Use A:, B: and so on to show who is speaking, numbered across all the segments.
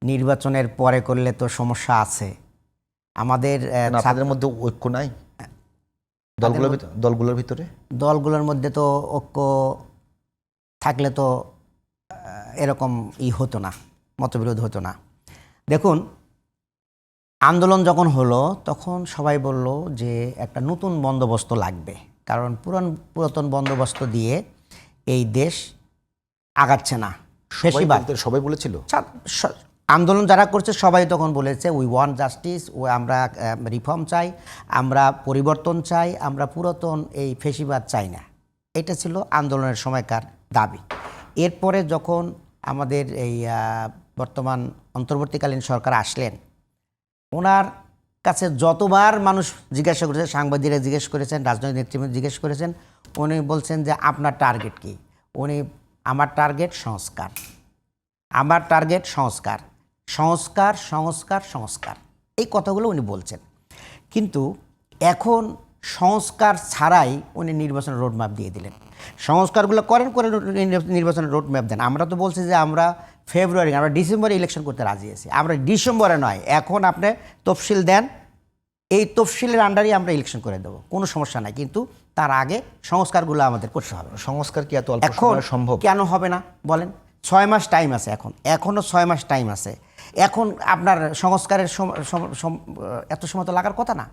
A: নির্বাচনের পরে করলে তো সমস্যা আছে। আমাদের
B: আপনাদের মধ্যে ঐক্য নাই দলগুলোর ভিতরে?
A: দলগুলোর মধ্যে তো ঐক্য থাকলে তো এরকম হতো না, মতবিরোধ হতো না। দেখুন, আন্দোলন যখন হলো তখন সবাই বলল যে একটা নতুন বন্দোবস্ত লাগবে, কারণ পুরাতন বন্দোবস্ত দিয়ে এই দেশ আগাচ্ছে না।
B: সবাই বলেছিল,
A: আন্দোলন যারা করছে সবাই তখন বলেছে উই ওয়ান্ট জাস্টিস, আমরা রিফর্ম চাই, আমরা পরিবর্তন চাই, আমরা পুরাতন এই ফেসিবাদ চাই না। এটা ছিল আন্দোলনের সময়কার দাবি। এরপরে যখন আমাদের এই বর্তমান অন্তর্বর্তীকালীন সরকার আসলেন, ওনার কাছে যতবার মানুষ জিজ্ঞাসা করেছে, সাংবাদিকরা জিজ্ঞেস করেছেন, রাজনৈতিক নেতৃবৃন্দ জিজ্ঞেস করেছেন, উনি বলছেন যে আপনার টার্গেট কি? উনি আমার টার্গেট সংস্কার, আমার টার্গেট সংস্কার, সংস্কার সংস্কার সংস্কার, এই কথাগুলো উনি বলছেন। কিন্তু এখন সংস্কার ছাড়াই উনি নির্বাচনের রোডম্যাপ দিয়ে দিলেন। সংস্কারগুলো করেন করে নির্বাচনের রোডম্যাপ দেন। আমরা তো বলছি যে আমরা ফেব্রুয়ারি, আমরা ডিসেম্বরে ইলেকশন করতে রাজি আছি। আমরা ডিসেম্বরে নয়, এখন আপনি তফসিল দেন, এই তফসিলের আন্ডারই আমরা ইলেকশন করে দেবো, কোনো সমস্যা নাই। কিন্তু তার আগে সংস্কারগুলো আমাদের করতে হবে।
B: সংস্কার কি এত অল্প
A: এখন
B: সময়ে সম্ভব?
A: কেন হবে না বলেন? 6 মাস টাইম আছে, এখনও 6 মাস টাইম আছে। এখন আপনার সংস্কারের এত সময় তো লাগার কথা না,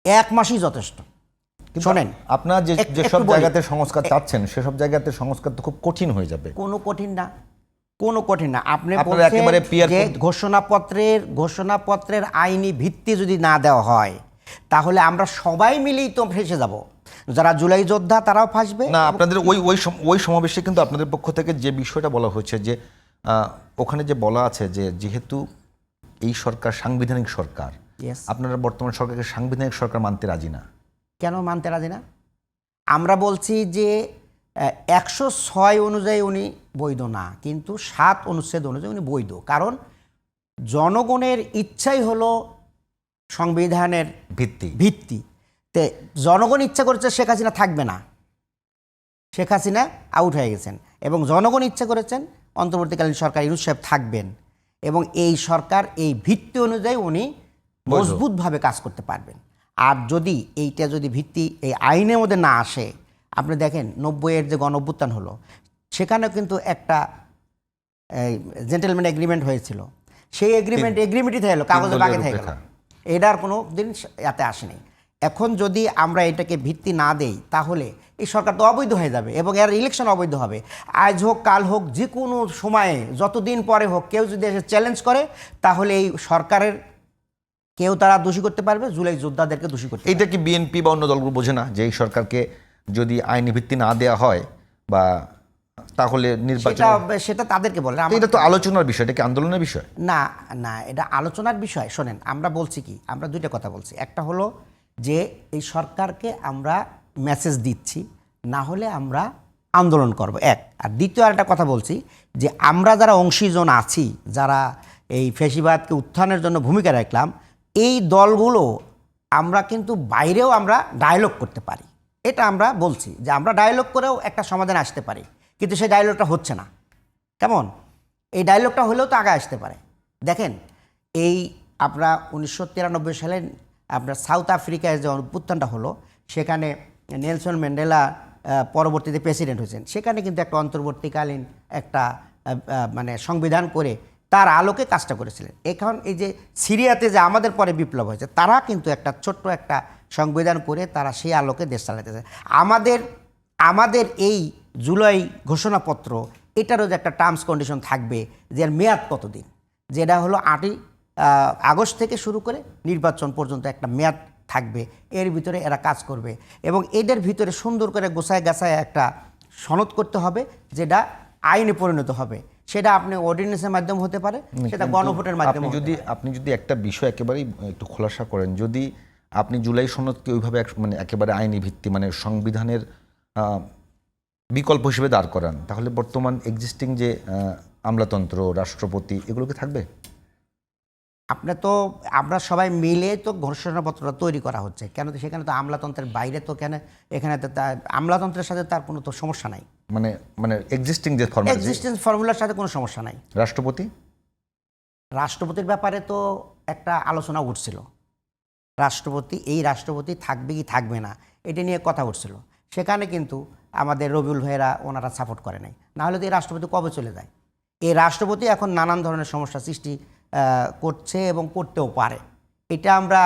A: 1 মাসই যথেষ্ট। শোনেন,
B: আপনারা যেসব জায়গাতে সংস্কার চাচ্ছেন সেসব জায়গাতে সংস্কার তো খুব কঠিন হয়ে যাবে।
A: কোনো কঠিন না, কোনো কঠিন না। আপনি
B: একেবারে
A: যে ঘোষণাপত্রের আইনি ভিত্তি যদি না দেওয়া হয় তাহলে আমরা সবাই মিলেই তো ফেঁসে যাব। যারা জুলাই যোদ্ধা তারাও ফাঁসবে
B: না। আপনাদের ওই সমাবেশে কিন্তু আপনাদের পক্ষ থেকে যে বিষয়টা বলা হয়েছে যে ওখানে যে বলা আছে যে যেহেতু এই সরকার সাংবিধানিক সরকার, আপনারা বর্তমান সরকারকে সাংবিধানিক সরকার মানতে রাজি না।
A: কেন মানতে রাজি না? আমরা বলছি যে 106 অনুযায়ী উনি বৈধ না, কিন্তু 7 অনুচ্ছেদ অনুযায়ী উনি বৈধ। কারণ জনগণের ইচ্ছাই হলো সংবিধানের ভিত্তি। তে জনগণ ইচ্ছা করেছে শেখ হাসিনা থাকবে না, শেখ হাসিনা আউট হয়ে গেছেন, এবং জনগণ ইচ্ছা করেছেন অন্তর্বর্তীকালীন সরকার ইউনূস সাহেব থাকবেন, এবং এই সরকার এই ভিত্তি অনুযায়ী উনি মজবুতভাবে কাজ করতে পারবেন। আর যদি এইটা যদি ভিত্তি এই আইনের মধ্যে না আসে, আপনি দেখেন 90-এর যে গণঅভ্যুত্থান হলো সেখানেও কিন্তু একটা জেন্টেলম্যান এগ্রিমেন্ট হয়েছিল। সেই এগ্রিমেন্টই থেকে গেলো, কাগজে বাগে থেকে গেল, এটার কোনো দিন এতে আসেনি। এখন যদি আমরা এটাকে ভিত্তি না দেই তাহলে এই সরকার তো অবৈধ হয়ে যাবে এবং এর ইলেকশন অবৈধ হবে। আজ হোক কাল হোক যে কোনো সময়ে যতদিন পরে হোক কেউ যদি এসে চ্যালেঞ্জ করে তাহলে এই সরকারের কেউ তারা দোষী করতে পারবে, জুলাই যোদ্ধাদেরকে দোষী করতে।
B: এইটা কি বিএনপি বা অন্য দলগুলো বোঝে না যে এই সরকারকে যদি আইনি ভিত্তি না দেওয়া হয় বা তাহলে নির্বাচন,
A: সেটা তাদেরকে বলে।
B: এটা তো আলোচনার বিষয়, এটা কি আন্দোলনের বিষয়
A: না? না, এটা আলোচনার বিষয়। শোনেন, আমরা বলছি কি, আমরা দুইটা কথা বলছি। একটা হলো যে এই সরকারকে আমরা মেসেজ দিচ্ছি, না হলে আমরা আন্দোলন করব, এক। আর দ্বিতীয় আরেকটা কথা বলছি যে আমরা যারা অংশীজন আছি, যারা এই ফ্যাসিবাদকে উত্থানের জন্য ভূমিকা রাখলাম, এই দলগুলো আমরা কিন্তু বাইরেও আমরা ডায়ালগ করতে পারি। এটা আমরা বলছি যে আমরা ডায়ালগ করেও একটা সমাধান আসতে পারি, কিন্তু সেই ডায়ালগটা হচ্ছে না। কেমন? এই ডায়ালগটা হলেও তো আগে আসতে পারে। দেখেন, এই আপনার 1993 সালে আপনার সাউথ আফ্রিকায় যে অভ্যুত্থানটা হলো, সেখানে নেলসন ম্যান্ডেলা পরবর্তীতে প্রেসিডেন্ট হয়েছেন। সেখানে কিন্তু একটা অন্তর্বর্তীকালীন একটা মানে সংবিধান করে তার আলোকে কাজটা করেছিলেন। এখন এই যে সিরিয়াতে যে আমাদের পরে বিপ্লব হয়েছে, তারা কিন্তু একটা ছোট্ট একটা সংবিধান করে তারা সেই আলোকে দেশ চালাতেছে। আমাদের এই জুলাই ঘোষণাপত্র, এটারও যে একটা টার্মস কন্ডিশন থাকবে যে এর মেয়াদ কতদিন, যেটা হলো 8ই আগস্ট থেকে শুরু করে নির্বাচন পর্যন্ত একটা মেয়াদ থাকবে। এর ভিতরে এরা কাজ করবে এবং এদের ভিতরে সুন্দর করে গোছায় গাছায় একটা সনদ করতে হবে, যেটা আইনে পরিণত হবে। সেটা আপনি অর্ডিন্যান্সের মাধ্যমে হতে পারে, সেটা গণভোটের মাধ্যমে।
B: আপনি যদি একটা বিষয় একেবারেই একটু খোলাসা করেন, যদি আপনি জুলাই সনদকে ওইভাবে মানে একেবারে আইনি ভিত্তি মানে সংবিধানের বিকল্প হিসেবে দাঁড় করান, তাহলে বর্তমান এক্সিস্টিং যে আমলাতন্ত্র, রাষ্ট্রপতি, এগুলোকে থাকবে?
A: আমরা সবাই মিলে তো ঘোষণাপত্রটা তৈরি করা হচ্ছে, কেন তো সেখানে তো আমলাতন্ত্রের বাইরে তো কেন, এখানে তো আমলাতন্ত্রের সাথে তার কোনো তো সমস্যা নাই।
B: মানে এক্সিস্টিং যে
A: ফর্মুলার সাথে কোনো সমস্যা নাই।
B: রাষ্ট্রপতি
A: রাষ্ট্রপতির ব্যাপারে তো একটা আলোচনা উঠছিল, রাষ্ট্রপতি থাকবে কি থাকবে না এটা নিয়ে কথা উঠছিল। সেখানে কিন্তু আমাদের রবিউল ভাইয়েরা ওনারা সাপোর্ট করে নাই, না হলে তো এই রাষ্ট্রপতি কবে চলে যায়। এই রাষ্ট্রপতি এখন নানান ধরনের সমস্যা সৃষ্টি করছে এবং করতেও পারে, এটা আমরা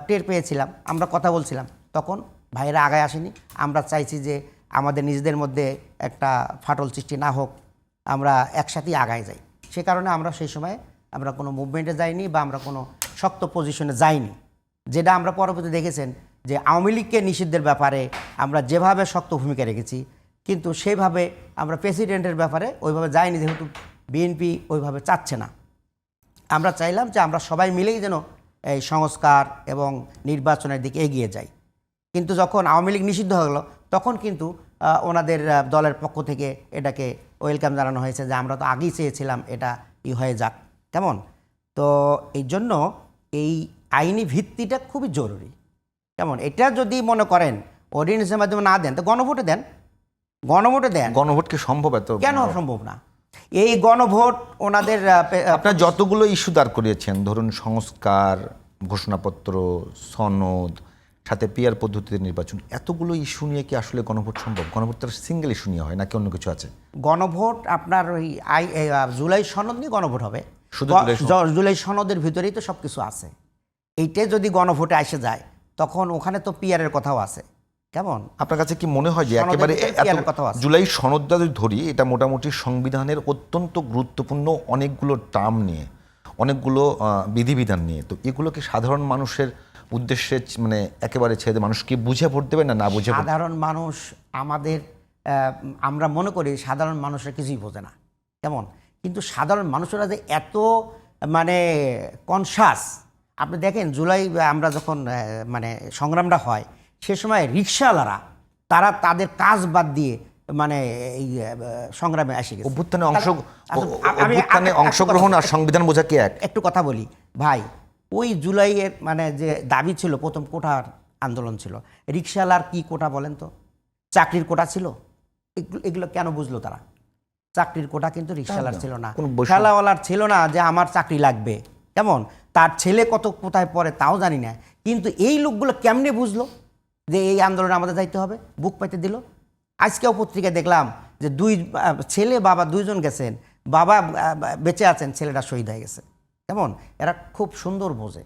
A: টের পেয়েছিলাম, আমরা কথা বলছিলাম, তখন ভাইয়েরা আগায় আসেনি। আমরা চাইছি যে আমাদের নিজেদের মধ্যে একটা ফাটল সৃষ্টি না হোক, আমরা একসাথেই আগায় যাই। সে কারণে আমরা সেই সময় আমরা কোনো মুভমেন্টে যাইনি বা আমরা কোনো শক্ত পজিশনে যাইনি। যেটা আমরা পরবর্তী দেখেছেন যে আওয়ামী লীগকে নিষিদ্ধের ব্যাপারে আমরা যেভাবে শক্ত ভূমিকা রেখেছি, কিন্তু সেভাবে আমরা প্রেসিডেন্টের ব্যাপারে ওইভাবে যাইনি, যেহেতু বিএনপি ওইভাবে চাচ্ছে না। আমরা চাইলাম যে আমরা সবাই মিলেই যেন এই সংস্কার এবং নির্বাচনের দিকে এগিয়ে যাই। কিন্তু যখন আওয়ামী লীগ নিষিদ্ধ হয়ে গেল, তখন কিন্তু ওনাদের দলের পক্ষ থেকে এটাকে ওয়েলকাম জানানো হয়েছে যে আমরা তো আগেই চেয়েছিলাম এটা হয়ে যাক। কেমন? তো এই জন্য এই আইনি ভিত্তিটা খুবই জরুরি। কেমন? এটা যদি মনে করেন অর্ডিন্যান্সের মাধ্যমে না দেন, তো গণভোটে দেন, গণভোটে দেন।
B: গণভোট কি সম্ভব? এত
A: কেন সম্ভব না? এই গণভোট ওনাদের
B: আপনার যতগুলো ইস্যু দাঁড় করিয়েছেন, ধরুন সংস্কার, ঘোষণাপত্র, সনদ, সাথে পিয়ার পদ্ধতিতে নির্বাচন, এতগুলো ইস্যু নিয়ে কি আসলে গণভোট সম্ভব? গণভোট তো সিঙ্গেল ইস্যু নিয়ে হয় নাকি অন্য কিছু আছে?
A: গণভোট আপনার ওই জুলাই সনদ নিয়ে গণভোট হবে।
B: শুধু
A: জুলাই সনদের ভিতরেই তো সব কিছু আছে। এইটা যদি গণভোটে এসে যায়, তখন ওখানে তো পিয়ারের কথাও আছে। কেমন?
B: আপনার কাছে কি মনে হয় যে
A: সনদের
B: একেবারে
A: ভিতরে পিয়ারের কথাও আছে।
B: জুলাই সনদটা যদি ধরি, এটা মোটামুটি সংবিধানের অত্যন্ত গুরুত্বপূর্ণ অনেকগুলো টার্ম নিয়ে, অনেকগুলো বিধিবিধান নিয়ে, তো এগুলোকে সাধারণ মানুষের উদ্দেশ্যে মানে একেবারে ছেড়ে দিয়ে মানুষ কি বুঝে ভোট দেবে না বুঝে ভোট?
A: সাধারণ মানুষ আমাদের আমরা মনে করি সাধারণ মানুষের কিছুই বোঝে না। কেমন? কিন্তু সাধারণ মানুষেরা যে এত মানে কনসাস, আপনি দেখেন জুলাই আমরা যখন মানে সংগ্রামটা হয়, সে সময় রিকশাওয়ালারা তারা তাদের কাজ বাদ দিয়ে মানে এই সংগ্রামে এসে গেছে।
B: অভ্যুত্থানে অংশগ্রহণ আর সংবিধান বোঝা কি এক?
A: একটু কথা বলি ভাই, ওই জুলাইয়ের মানে যে দাবি ছিল, প্রথম কোটার আন্দোলন ছিল, রিকশাওয়ালার কি কোটা বলেন তো? চাকরির কোটা ছিল। এগুলো কেন বুঝলো তারা? চাকরির কোটা কিন্তু রিকশাওয়ালার ছিল না, ঠেলাওয়ালার ছিল না যে আমার চাকরি লাগবে। কেমন? তার ছেলে কত কোথায় পড়ে তাও জানি না, কিন্তু এই লোকগুলো কেমনে বুঝলো যে এই আন্দোলনে আমাদের যাইতে হবে? বুক পাইতে দিল। আজকেও পত্রিকায় দেখলাম যে দুই ছেলে বাবা দুইজন গেছেন, বাবা বেঁচে আছেন, ছেলেটা শহীদ হয়ে গেছে। কেমন? এরা খুব সুন্দর বোঝে।